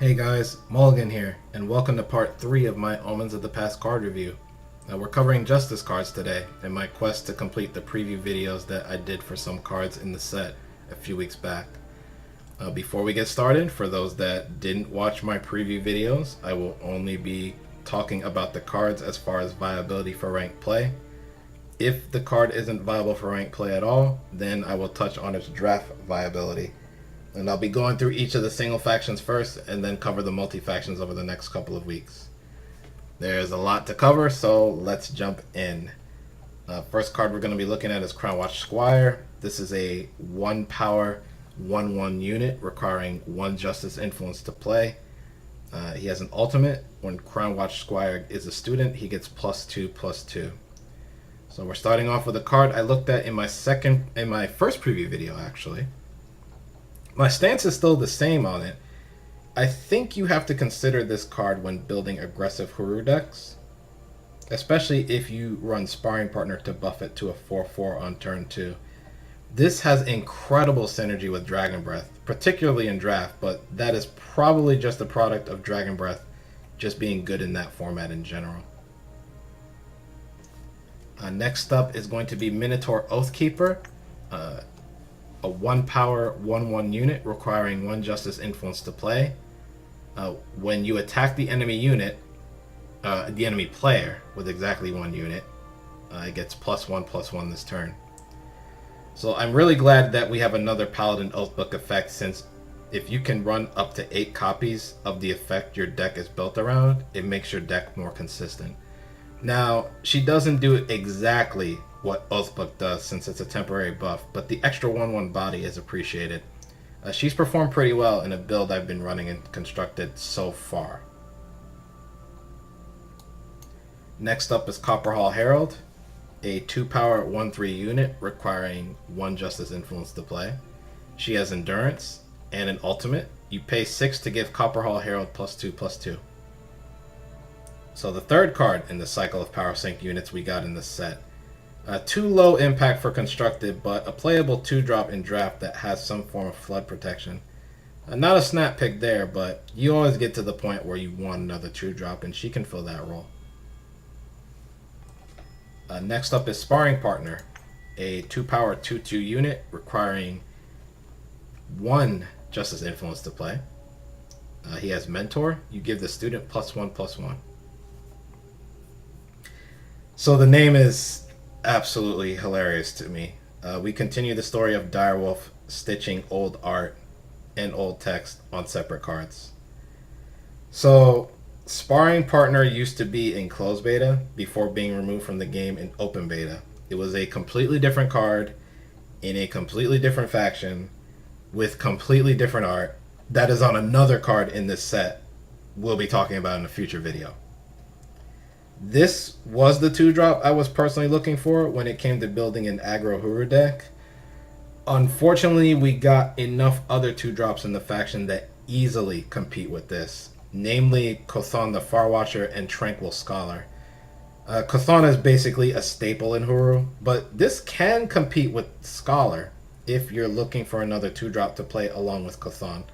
Hey guys, Mulligan here, and welcome to part 3 of my Omens of the Past card review. We're covering Justice cards today, in my quest to complete the preview videos that I did for some cards in the set a few weeks back. Before we get started, for those that didn't watch my preview videos, I will only be talking about the cards as far as viability for ranked play. If the card isn't viable for ranked play at all, then I will touch on its draft viability. And I'll be going through each of the single factions first and then cover the multi-factions over the next couple of weeks. There's a lot to cover, so let's jump in. First card we're going to be looking at is Crown Watch Squire. This is a 1 power, 1/1 unit requiring 1 Justice Influence to play. He has an ultimate. When Crown Watch Squire is a student, he gets +2/+2. So we're starting off with a card I looked at in my first preview video actually. My stance is still the same on it. I think you have to consider this card when building aggressive Huru decks, especially if you run Sparring Partner to buff it to a 4/4 on turn 2. This has incredible synergy with Dragon Breath, particularly in draft, but that is probably just a product of Dragon Breath just being good in that format in general. Next up is going to be Minotaur Oathkeeper, a 1 power, 1/1 unit requiring 1 Justice Influence to play. When you attack the enemy unit, the enemy player with exactly 1 unit, it gets +1/+1 this turn. So I'm really glad that we have another Paladin Oathbook effect, since if you can run up to 8 copies of the effect your deck is built around, it makes your deck more consistent. Now, she doesn't do exactly what Oathbook does since it's a temporary buff, but the extra 1/1 body is appreciated. She's performed pretty well in a build I've been running and constructed so far. Next up is Copperhall Herald, a 2 power 1/3 unit requiring 1 Justice Influence to play. She has Endurance and an ultimate. You pay 6 to give Copperhall Herald +2/+2. So the third card in the cycle of Power Sync units we got in this set. Too low impact for constructed, but a playable 2-drop in draft that has some form of flood protection. Not a snap pick there, but you always get to the point where you want another 2-drop, and she can fill that role. Next up is Sparring Partner, a 2 power 2/2 unit requiring 1 Justice Influence to play. He has Mentor. You give the student +1/+1. So the name is absolutely hilarious to me. We continue the story of Direwolf stitching old art and old text on separate cards. So Sparring Partner used to be in closed beta before being removed from the game in open beta. It was a completely different card in a completely different faction with completely different art that is on another card in this set we'll be talking about in a future video. This was the 2-drop I was personally looking for when it came to building an aggro Huru deck. Unfortunately, we got enough other 2-drops in the faction that easily compete with this, namely Chthon the Farwatcher and Tranquil Scholar. Chthon is basically a staple in Huru, but this can compete with Scholar if you're looking for another 2-drop to play along with Chthon.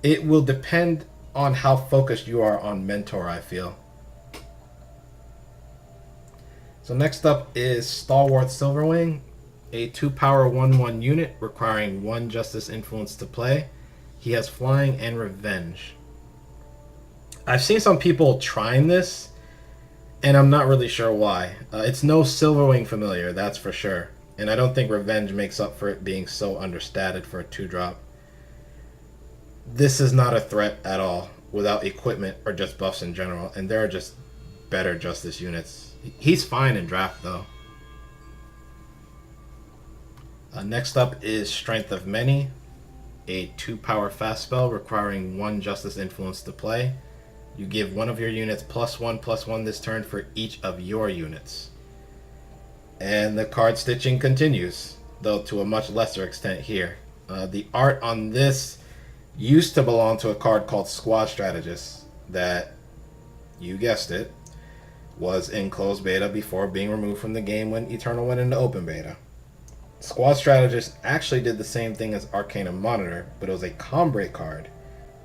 It will depend on how focused you are on Mentor, I feel. So next up is Stalwart Silverwing, a 2 power 1/1 unit requiring 1 Justice Influence to play. He has Flying and Revenge. I've seen some people trying this, and I'm not really sure why. It's no Silverwing familiar, that's for sure, and I don't think Revenge makes up for it being so understated for a 2-drop. This is not a threat at all without equipment or just buffs in general, and there are just better Justice units. He's fine in draft though. Next up is Strength of Many, a 2 power fast spell requiring 1 Justice Influence to play. You give one of your units +1/+1 this turn for each of your units. And the card stitching continues, though to a much lesser extent here. The art on this used to belong to a card called Squad Strategist that, you guessed it, was in closed beta before being removed from the game when Eternal went into open beta. Squad Strategist actually did the same thing as Arcana Monitor, but it was a Combrate card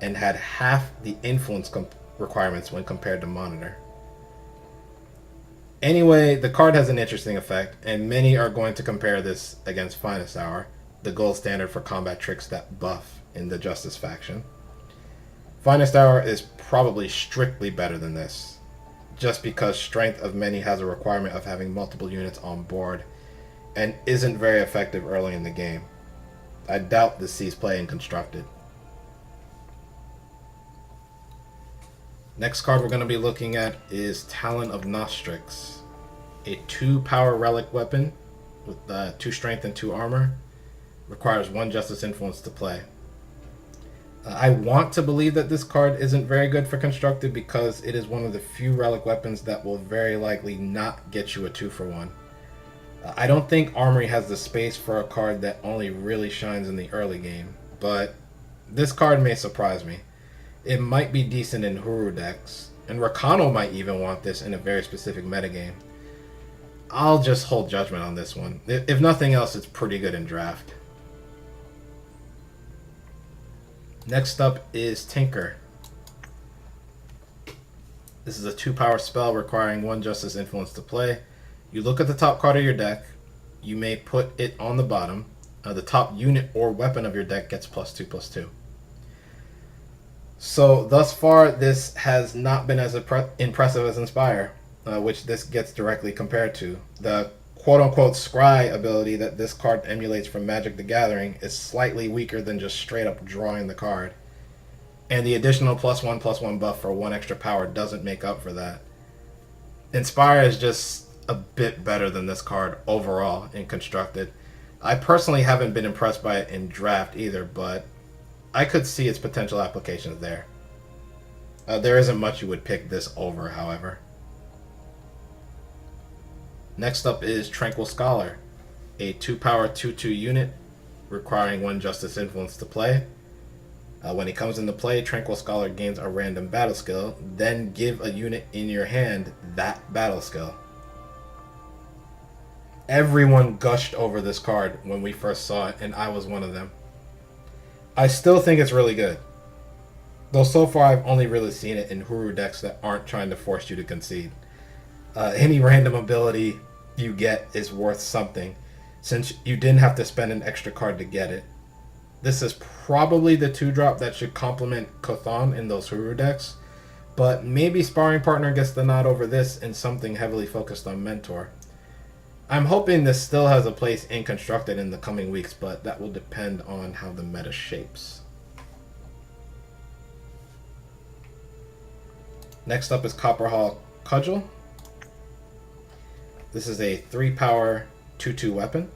and had half the influence requirements when compared to Monitor. Anyway, the card has an interesting effect, and many are going to compare this against Finest Hour, the gold standard for combat tricks that buff in the Justice faction. Finest Hour is probably strictly better than this, just because Strength of Many has a requirement of having multiple units on board, and isn't very effective early in the game. I doubt this sees play in Constructed. Next card we're going to be looking at is Talon of Nostrix, a 2-power relic weapon with 2 strength and 2 armor. Requires 1 Justice Influence to play. I want to believe that this card isn't very good for Constructed because it is one of the few relic weapons that will very likely not get you a 2-for-1. I don't think Armory has the space for a card that only really shines in the early game, but this card may surprise me. It might be decent in Huru decks, and Rakano might even want this in a very specific metagame. I'll just hold judgment on this one. If nothing else, it's pretty good in draft. Next up is Tinker. This is a 2-power spell requiring 1 Justice Influence to play. You look at the top card of your deck. You may put it on the bottom. The top unit or weapon of your deck gets +2/+2. So thus far, this has not been as impressive as Inspire, which this gets directly compared to. The quote-unquote scry ability that this card emulates from Magic the Gathering is slightly weaker than just straight up drawing the card. And the additional +1/+1 buff for 1 extra power doesn't make up for that. Inspire is just a bit better than this card overall in Constructed. I personally haven't been impressed by it in draft either, but I could see its potential applications there. There isn't much you would pick this over, however. Next up is Tranquil Scholar, a 2-power 2/2 unit requiring 1 Justice Influence to play. When he comes into play, Tranquil Scholar gains a random battle skill, then give a unit in your hand that battle skill. Everyone gushed over this card when we first saw it, and I was one of them. I still think it's really good, though so far I've only really seen it in Huru decks that aren't trying to force you to concede. Any random ability you get is worth something, since you didn't have to spend an extra card to get it. This is probably the 2-drop that should complement Kothon in those Huru decks, but maybe Sparring Partner gets the nod over this in something heavily focused on Mentor. I'm hoping this still has a place in Constructed in the coming weeks, but that will depend on how the meta shapes. Next up is Copperhall Cudgel. This is a 3-power 2/2 weapon,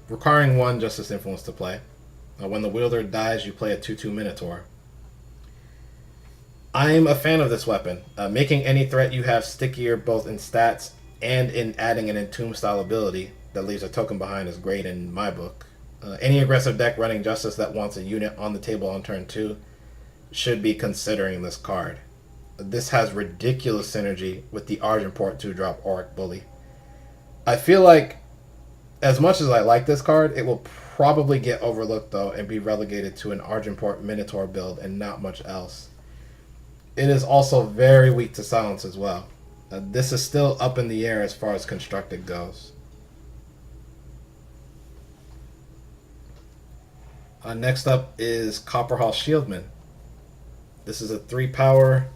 requiring 1 Justice Influence to play. When the wielder dies, you play a 2/2 Minotaur. I'm a fan of this weapon. Making any threat you have stickier both in stats and in adding an Entomb style ability that leaves a token behind is great in my book. Any aggressive deck running Justice that wants a unit on the table on turn 2 should be considering this card. This has ridiculous synergy with the Argenport 2-drop Auric Bully. I feel like, as much as I like this card, it will probably get overlooked though and be relegated to an Argenport Minotaur build and not much else. It is also very weak to silence as well. This is still up in the air as far as Constructed goes. Next up is Copperhall Shieldman. This is a 3-power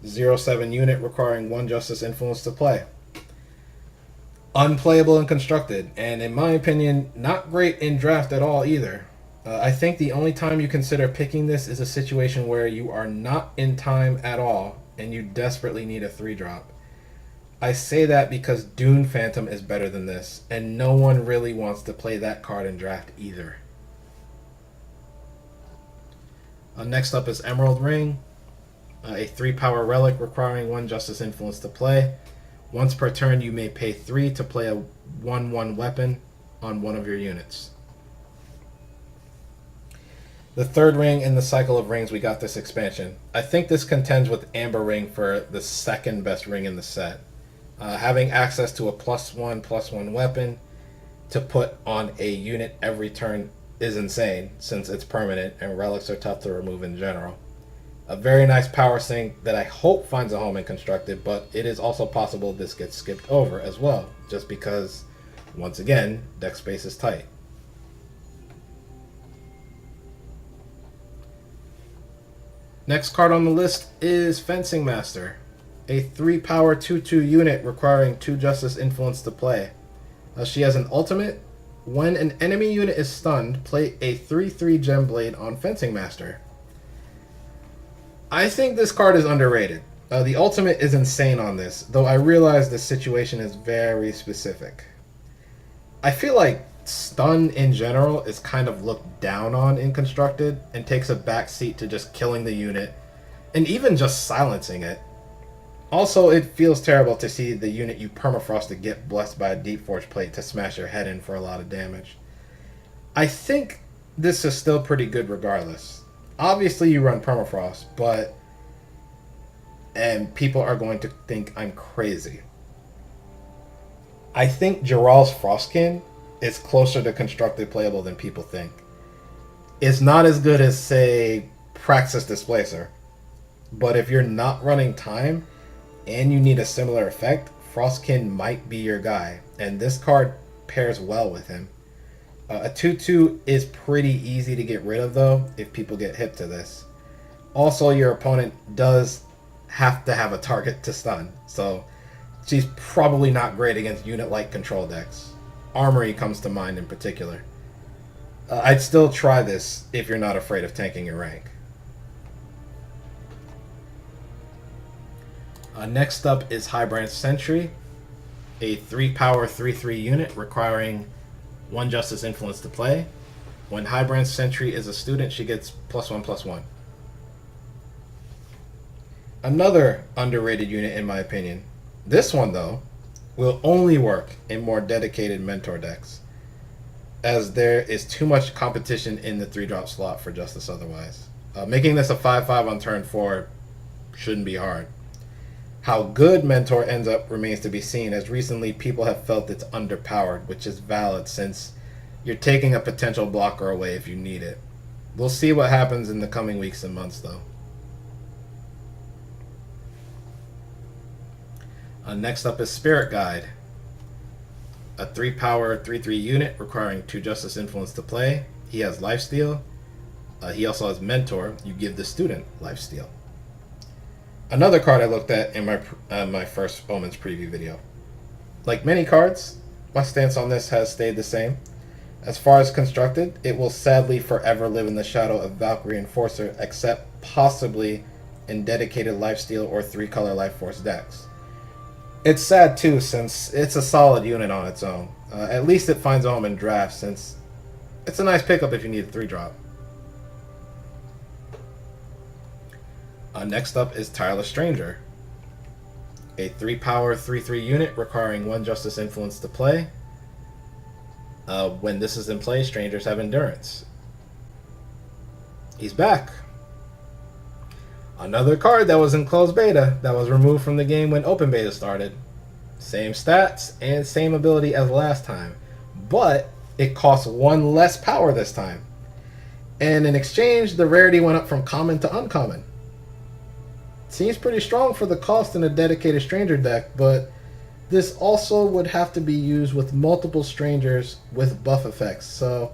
0/7 unit requiring 1 Justice Influence to play. Unplayable in Constructed, and in my opinion, not great in draft at all either. I think the only time you consider picking this is a situation where you are not in time at all and you desperately need a 3-drop. I say that because Dune Phantom is better than this, and no one really wants to play that card in draft either. Next up is Emerald Ring, a 3-power relic requiring 1 Justice Influence to play. Once per turn, you may pay 3 to play a 1/1 weapon on one of your units. The third ring in the cycle of rings we got this expansion. I think this contends with Amber Ring for the second best ring in the set. Having access to a +1/+1 weapon to put on a unit every turn is insane since it's permanent and relics are tough to remove in general. A very nice power sink that I hope finds a home in Constructed, but it is also possible this gets skipped over as well, just because, once again, deck space is tight. Next card on the list is Fencing Master, a 3-power 2/2 unit requiring 2 Justice Influence to play. She has an ultimate. When an enemy unit is stunned, play a 3/3 Gem Blade on Fencing Master. I think this card is underrated. The ultimate is insane on this, though I realize the situation is very specific. I feel like stun in general is kind of looked down on in Constructed and takes a back seat to just killing the unit and even just silencing it. Also, it feels terrible to see the unit you permafrosted get blessed by a Deep Forge Plate to smash your head in for a lot of damage. I think this is still pretty good regardless. Obviously you run permafrost, and people are going to think I'm crazy. I think Jiral's Frostkin is closer to Constructed playable than people think. It's not as good as, say, Praxis Displacer, but if you're not running time and you need a similar effect, Frostkin might be your guy, and this card pairs well with him. A 2/2 is pretty easy to get rid of though if people get hip to this. Also, your opponent does have to have a target to stun, so she's probably not great against unit-like control decks. Armory comes to mind in particular. I'd still try this if you're not afraid of tanking your rank. Next up is High Branch Sentry, a 3-power 3/3 unit requiring 1 Justice Influence to play. When High Branch Sentry is a student, she gets +1/+1. Another underrated unit in my opinion. This one though will only work in more dedicated mentor decks, as there is too much competition in the 3-drop slot for Justice otherwise. Making this a 5/5 on turn 4 shouldn't be hard. How good Mentor ends up remains to be seen, as recently people have felt it's underpowered, which is valid since you're taking a potential blocker away if you need it. We'll see what happens in the coming weeks and months though. Next up is Spirit Guide, a 3-power 3/3 unit requiring 2 Justice Influence to play. He has Lifesteal. He also has Mentor. You give the student Lifesteal. Another card I looked at in my first Omens preview video. Like many cards, my stance on this has stayed the same. As far as Constructed, it will sadly forever live in the shadow of Valkyrie Enforcer, except possibly in dedicated Lifesteal or 3-color Life Force decks. It's sad too, since it's a solid unit on its own. At least it finds a home in drafts, since it's a nice pickup if you need a 3-drop. Next up is Tireless Stranger, a 3-power 3/3 unit requiring 1 Justice Influence to play. When this is in play, Strangers have Endurance. He's back. Another card that was in closed beta that was removed from the game when open beta started. Same stats and same ability as last time, but it costs 1 less power this time. And in exchange, the rarity went up from common to uncommon. Seems pretty strong for the cost in a dedicated Stranger deck, but this also would have to be used with multiple Strangers with buff effects, so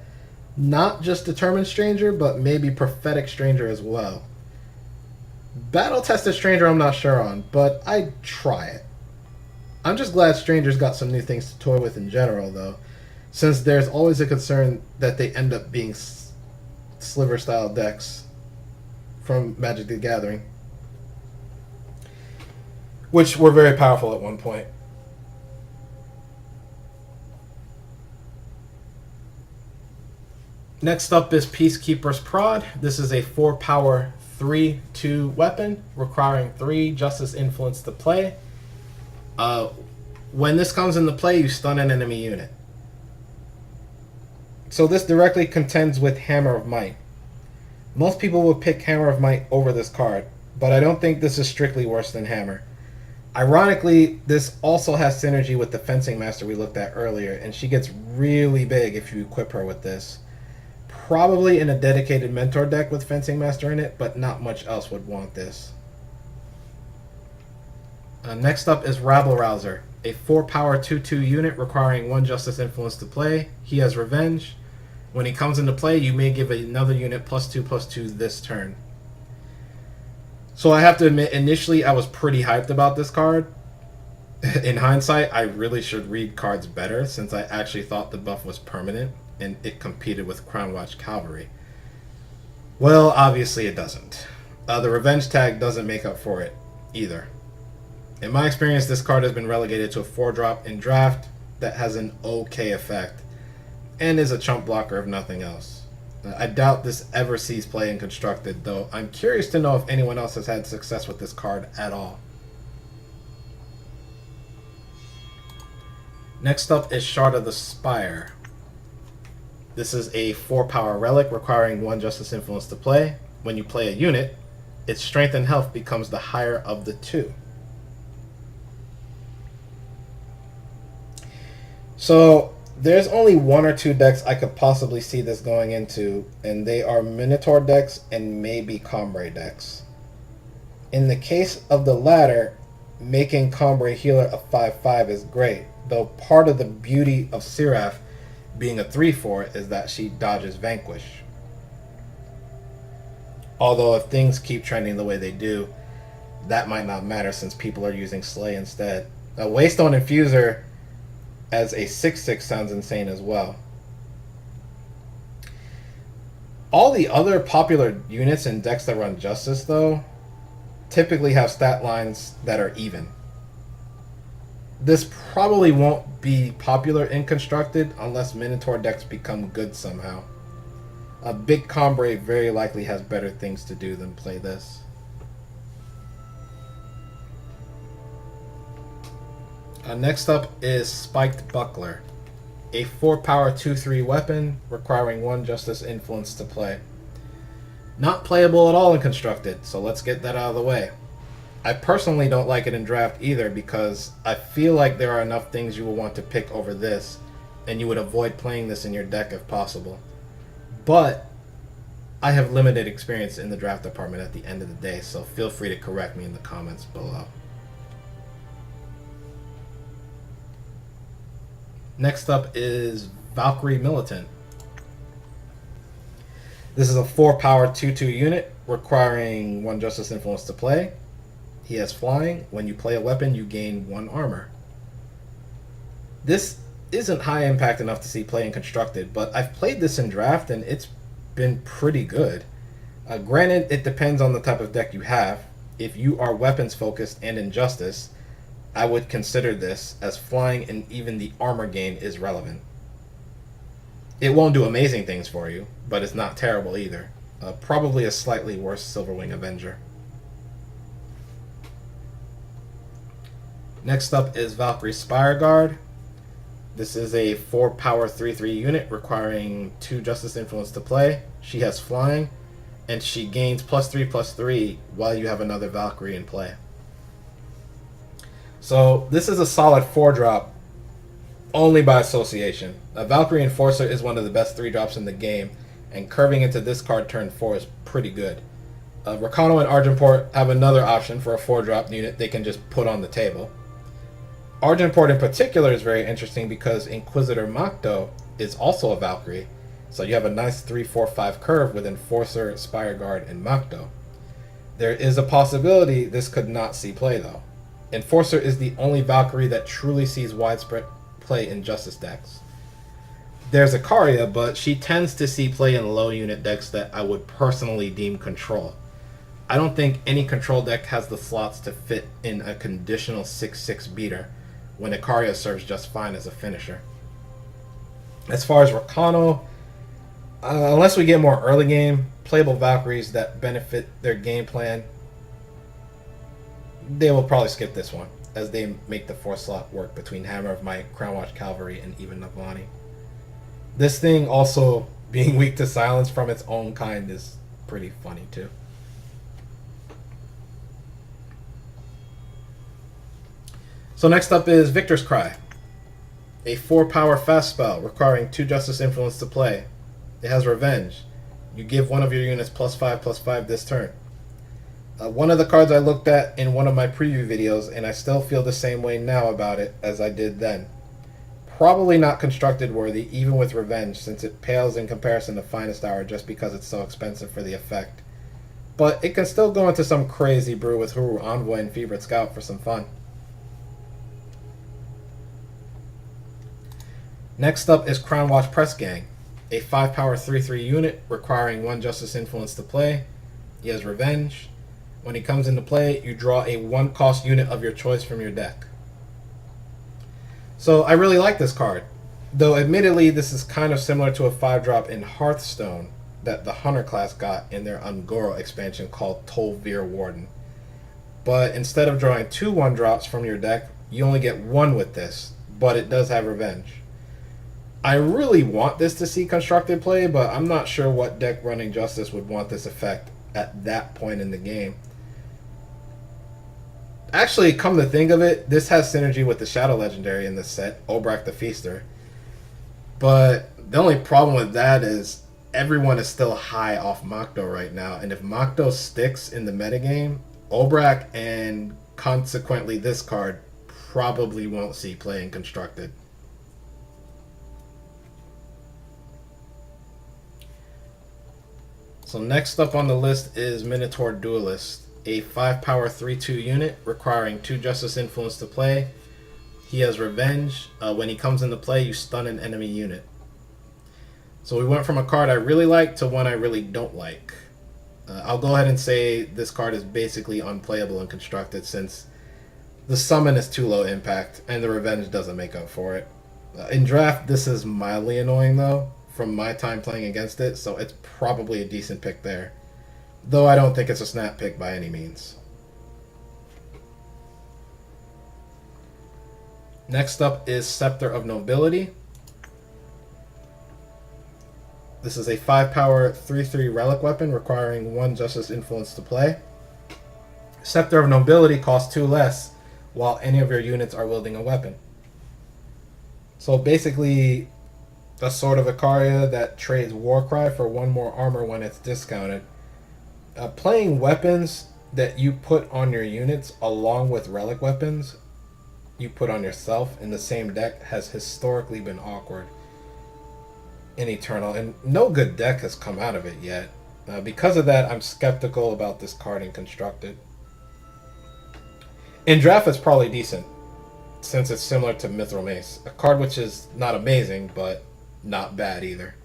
not just Determined Stranger, but maybe Prophetic Stranger as well. Battle Tested Stranger I'm not sure on, but I'd try it. I'm just glad Strangers got some new things to toy with in general though, since there's always a concern that they end up being sliver style decks from Magic the Gathering, which were very powerful at one point. Next up is Peacekeeper's Prod. This is a 4-power 3/2 weapon requiring 3 Justice Influence to play. When this comes into play, you stun an enemy unit. So this directly contends with Hammer of Might. Most people will pick Hammer of Might over this card, but I don't think this is strictly worse than Hammer. Ironically, this also has synergy with the Fencing Master we looked at earlier, and she gets really big if you equip her with this. Probably in a dedicated mentor deck with Fencing Master in it, but not much else would want this. Next up is Rabble Rouser, a 4-power 2/2 unit requiring 1 Justice Influence to play. He has Revenge. When he comes into play, you may give another unit +2/+2 this turn. So I have to admit, initially I was pretty hyped about this card. In hindsight, I really should read cards better since I actually thought the buff was permanent and it competed with Crownwatch Cavalry. Well, obviously it doesn't. The Revenge tag doesn't make up for it either. In my experience, this card has been relegated to a 4-drop in draft that has an okay effect and is a chump blocker if nothing else. I doubt this ever sees play in Constructed, though I'm curious to know if anyone else has had success with this card at all. Next up is Shard of the Spire. This is a 4-power relic requiring 1 Justice Influence to play. When you play a unit, its strength and health becomes the higher of the 2. So there's only 1 or 2 decks I could possibly see this going into, and they are Minotaur decks and maybe Combray decks. In the case of the latter, making Combray Healer a 5/5 is great, though part of the beauty of Seraph being a 3/4 is that she dodges Vanquish. Although if things keep trending the way they do, that might not matter since people are using Slay instead. A Waystone Infuser as a 6/6 sounds insane as well. All the other popular units and decks that run Justice, though, typically have stat lines that are even. This probably won't be popular in Constructed unless Minotaur decks become good somehow. A big Combray very likely has better things to do than play this. Next up is Spiked Buckler, a 4-power 2/3 weapon requiring 1 Justice Influence to play. Not playable at all in Constructed, so let's get that out of the way. I personally don't like it in Draft either because I feel like there are enough things you will want to pick over this, and you would avoid playing this in your deck if possible. But I have limited experience in the draft department at the end of the day, so feel free to correct me in the comments below. Next up is Valkyrie Militant. This is a 4-power 2/2 unit requiring 1 Justice Influence to play. He has Flying. When you play a weapon, you gain 1 armor. This isn't high impact enough to see play in Constructed, but I've played this in Draft and it's been pretty good. Granted, it depends on the type of deck you have. If you are weapons focused and in Justice, I would consider this, as Flying and even the armor gain is relevant. It won't do amazing things for you, but it's not terrible either. Probably a slightly worse Silverwing Avenger. Next up is Valkyrie Spire Guard. This is a 4-power 3/3 unit requiring 2 Justice Influence to play. She has Flying, and she gains +3/+3 while you have another Valkyrie in play. So this is a solid 4-drop only by association. A Valkyrie Enforcer is one of the best 3-drops in the game, and curving into this card turn 4 is pretty good. Rakano and Argenport have another option for a 4-drop unit they can just put on the table. Argenport in particular is very interesting because Inquisitor Makto is also a Valkyrie, so you have a nice 3-4-5 curve with Enforcer, Spire Guard, and Makto. There is a possibility this could not see play though. Enforcer is the only Valkyrie that truly sees widespread play in Justice decks. There's Ikaria, but she tends to see play in low unit decks that I would personally deem control. I don't think any control deck has the slots to fit in a conditional 6/6 beater when Ikaria serves just fine as a finisher. As far as Rakano, unless we get more early game playable Valkyries that benefit their game plan, they will probably skip this one, as they make the 4-slot work between Hammer of Might, Crownwatch Cavalry, and even Navani. This thing also being weak to silence from its own kind is pretty funny too. So next up is Victor's Cry, a 4-power fast spell requiring 2 Justice Influence to play. It has Revenge. You give one of your units +5/+5 this turn. One of the cards I looked at in one of my preview videos, and I still feel the same way now about it as I did then. Probably not constructed worthy, even with Revenge, since it pales in comparison to Finest Hour just because it's so expensive for the effect. But it can still go into some crazy brew with Huru Envoy and Fevered Scout for some fun. Next up is Crown Watch Press Gang, a 5-power 3/3 unit requiring 1 Justice Influence to play. He has Revenge. When he comes into play, you draw a 1-cost unit of your choice from your deck. So I really like this card, though admittedly this is kind of similar to a 5-drop in Hearthstone that the Hunter class got in their Ungoro expansion called Tol'vir Warden. But instead of drawing 2 1-drops from your deck, you only get 1 with this, but it does have Revenge. I really want this to see constructed play, but I'm not sure what deck running Justice would want this effect at that point in the game. Actually, come to think of it, this has synergy with the Shadow Legendary in this set, Obrak the Feaster. But the only problem with that is everyone is still high off Makto right now, and if Makto sticks in the metagame, Obrak and consequently this card probably won't see play in constructed. So next up on the list is Minotaur Duelist, a 5-power 3/2 unit requiring 2 Justice Influence to play. He has Revenge. When he comes into play, you stun an enemy unit. So we went from a card I really like to one I really don't like. I'll go ahead and say this card is basically unplayable and constructed since the summon is too low impact and the Revenge doesn't make up for it. In draft, this is mildly annoying though, from my time playing against it, so it's probably a decent pick there. Though I don't think it's a snap pick by any means. Next up is Scepter of Nobility. This is a 5-power 3/3 relic weapon requiring 1 Justice Influence to play. Scepter of Nobility costs 2 less while any of your units are wielding a weapon. So basically a Sword of Ikaria that trades Warcry for 1 more armor when it's discounted. Playing weapons that you put on your units along with relic weapons you put on yourself in the same deck has historically been awkward in Eternal, and no good deck has come out of it yet. Because of that, I'm skeptical about this card in Constructed. In Draft, it's probably decent, since it's similar to Mithril Mace, a card which is not amazing, but not bad either.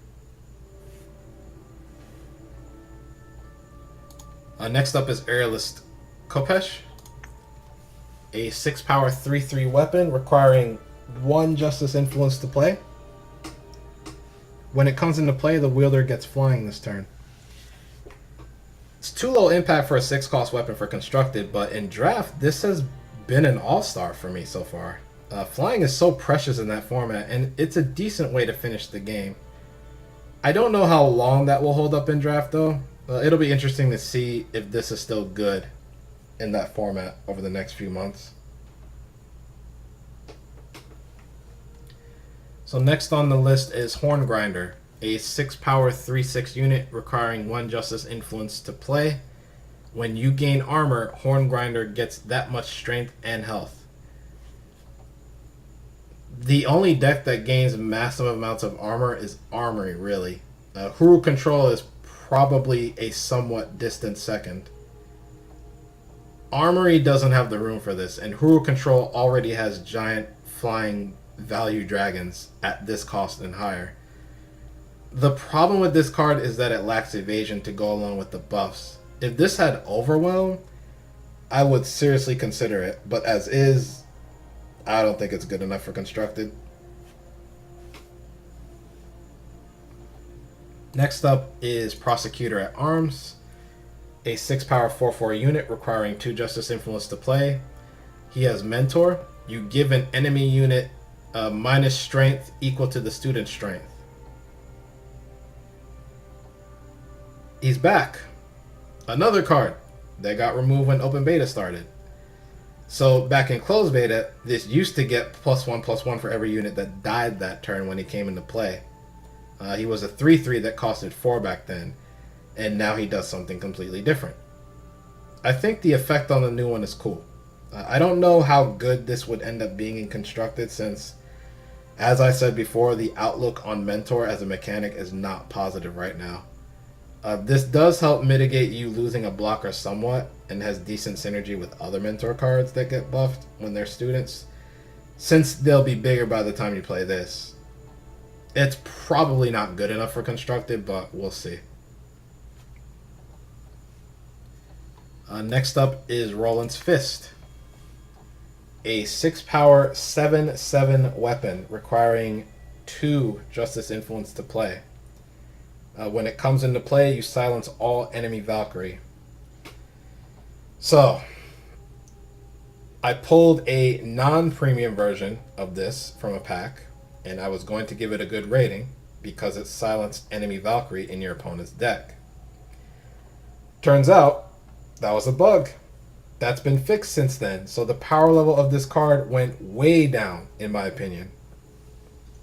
Next up is Aerialist Khopesh, a 6-power 3/3 weapon requiring 1 Justice Influence to play. When it comes into play, the wielder gets flying this turn. It's too low impact for a 6-cost weapon for Constructed, but in Draft, this has been an all-star for me so far. Flying is so precious in that format, and it's a decent way to finish the game. I don't know how long that will hold up in Draft, though. It'll be interesting to see if this is still good in that format over the next few months. So next on the list is Horngrinder, a 6-power 3/6 unit requiring 1 Justice Influence to play. When you gain armor, Horngrinder gets that much strength and health. The only deck that gains massive amounts of armor is Armory, really. Huru Control is probably a somewhat distant second. Armory doesn't have the room for this, and Huru Control already has giant flying value dragons at this cost and higher. The problem with this card is that it lacks evasion to go along with the buffs. If this had Overwhelm, I would seriously consider it, but as is, I don't think it's good enough for Constructed. Next up is Prosecutor at Arms, a 6-power 4/4 unit requiring 2 Justice Influence to play. He has Mentor. You give an enemy unit minus strength equal to the student's strength. He's back. Another card that got removed when open beta started. So back in closed beta, this used to get +1/+1 for every unit that died that turn when he came into play. He was a 3/3 that costed 4 back then, and now he does something completely different. I think the effect on the new one is cool. I don't know how good this would end up being in Constructed, since, as I said before, the outlook on Mentor as a mechanic is not positive right now. This does help mitigate you losing a blocker somewhat, and has decent synergy with other Mentor cards that get buffed when they're students, since they'll be bigger by the time you play this. It's probably not good enough for Constructed, but we'll see. Next up is Roland's Fist. A 6 power 7/7 weapon requiring 2 Justice Influence to play. When it comes into play, you silence all enemy Valkyrie. So, I pulled a non-premium version of this from a pack, and I was going to give it a good rating because it silenced enemy Valkyrie in your opponent's deck. Turns out, that was a bug. That's been fixed since then, so the power level of this card went way down, in my opinion.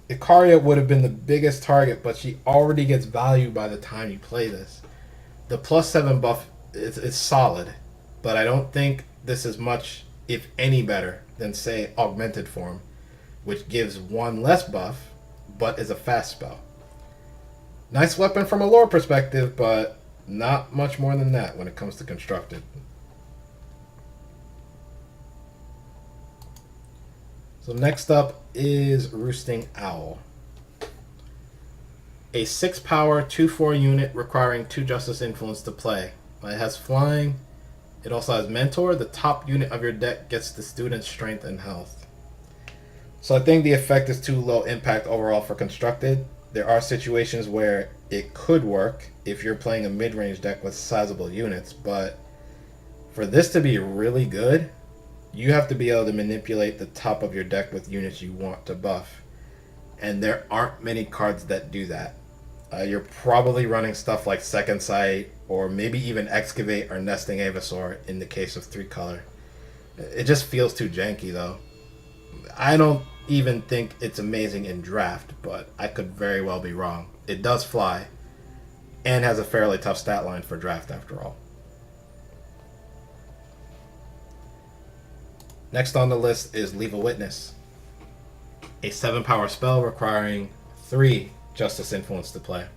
Ikaria would have been the biggest target, but she already gets value by the time you play this. The +7 buff is solid, but I don't think this is much, if any, better than, say, Augmented Form, which gives 1 less buff, but is a fast spell. Nice weapon from a lore perspective, but not much more than that when it comes to Constructed. So next up is Roosting Owl. A 6 power 2/4 unit requiring 2 Justice Influence to play. It has flying. It also has Mentor. The top unit of your deck gets the student's strength and health. So I think the effect is too low impact overall for Constructed. There are situations where it could work if you're playing a mid-range deck with sizable units, but for this to be really good, you have to be able to manipulate the top of your deck with units you want to buff. And there aren't many cards that do that. You're probably running stuff like Second Sight, or maybe even Excavate or Nesting Avasaur in the case of 3-color. It just feels too janky though. I don't even think it's amazing in draft, but I could very well be wrong. It does fly, and has a fairly tough stat line for draft after all. Next on the list is Leave a Witness. A 7 power spell requiring 3 Justice Influence to play.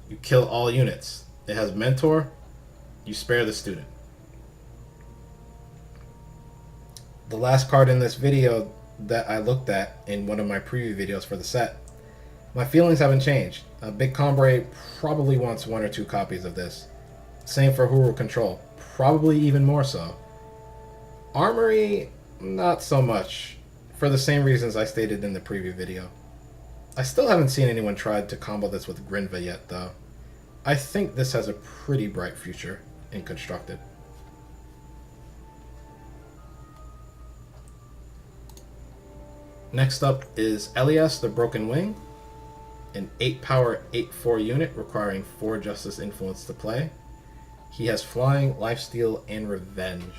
You kill all units. It has Mentor. You spare the student. The last card in this video that I looked at in one of my preview videos for the set, my feelings haven't changed. Big Combre probably wants 1 or 2 copies of this. Same for Huru Control, probably even more so. Armory, not so much, for the same reasons I stated in the preview video. I still haven't seen anyone try to combo this with Grinva yet though. I think this has a pretty bright future in Constructed. Next up is Elias the Broken Wing, an 8 power 8/4 unit requiring 4 Justice Influence to play. He has Flying, Lifesteal, and Revenge.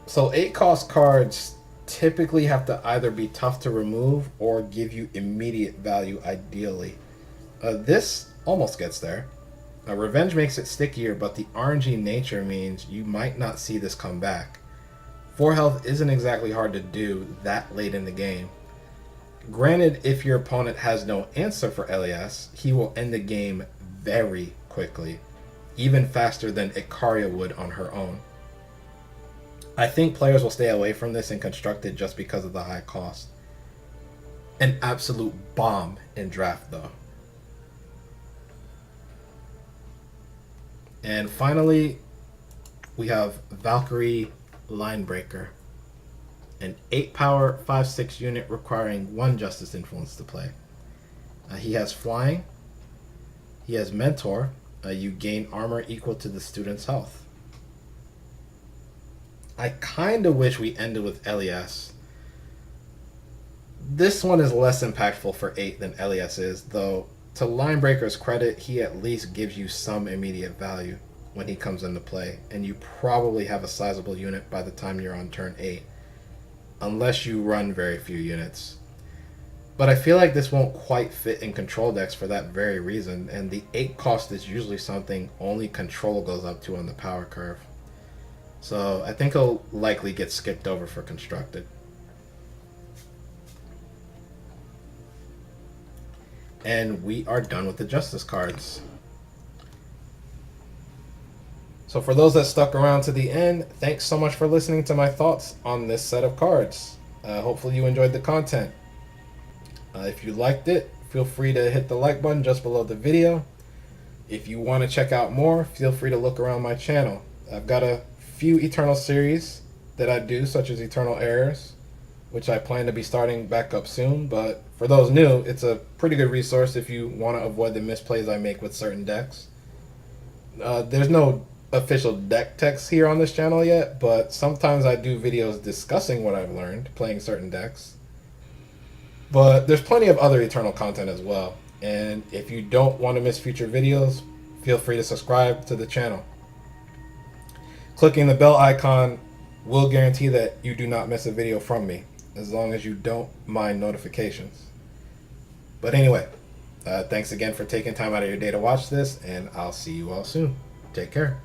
So 8 cost cards typically have to either be tough to remove or give you immediate value ideally. This almost gets there. Revenge makes it stickier, but the RNG nature means you might not see this come back. 4 health isn't exactly hard to do that late in the game. Granted, if your opponent has no answer for Elias, he will end the game very quickly, even faster than Ikaria would on her own. I think players will stay away from this in Constructed just because of the high cost. An absolute bomb in draft though. And finally, we have Valkyrie Linebreaker, an 8 power 5/6 unit requiring 1 Justice Influence to play. He has Flying, he has Mentor, you gain armor equal to the student's health. I kinda wish we ended with Elias. This one is less impactful for 8 than Elias is, though to Linebreaker's credit, he at least gives you some immediate value when he comes into play, and you probably have a sizable unit by the time you're on turn 8, unless you run very few units. But I feel like this won't quite fit in control decks for that very reason, and the 8 cost is usually something only control goes up to on the power curve. So I think he'll likely get skipped over for constructed. And we are done with the Justice cards. So for those that stuck around to the end, thanks so much for listening to my thoughts on this set of cards. Hopefully you enjoyed the content. If you liked it, feel free to hit the like button just below the video. If you want to check out more, feel free to look around my channel. I've got a few Eternal series that I do, such as Eternal Errors, which I plan to be starting back up soon. But for those new, it's a pretty good resource if you want to avoid the misplays I make with certain decks. There's no official deck text here on this channel yet, but sometimes I do videos discussing what I've learned playing certain decks. But there's plenty of other Eternal content as well. And if you don't want to miss future videos, feel free to subscribe to the channel. Clicking the bell icon will guarantee that you do not miss a video from me, as long as you don't mind notifications. But anyway, thanks again for taking time out of your day to watch this, and I'll see you all soon. Take care.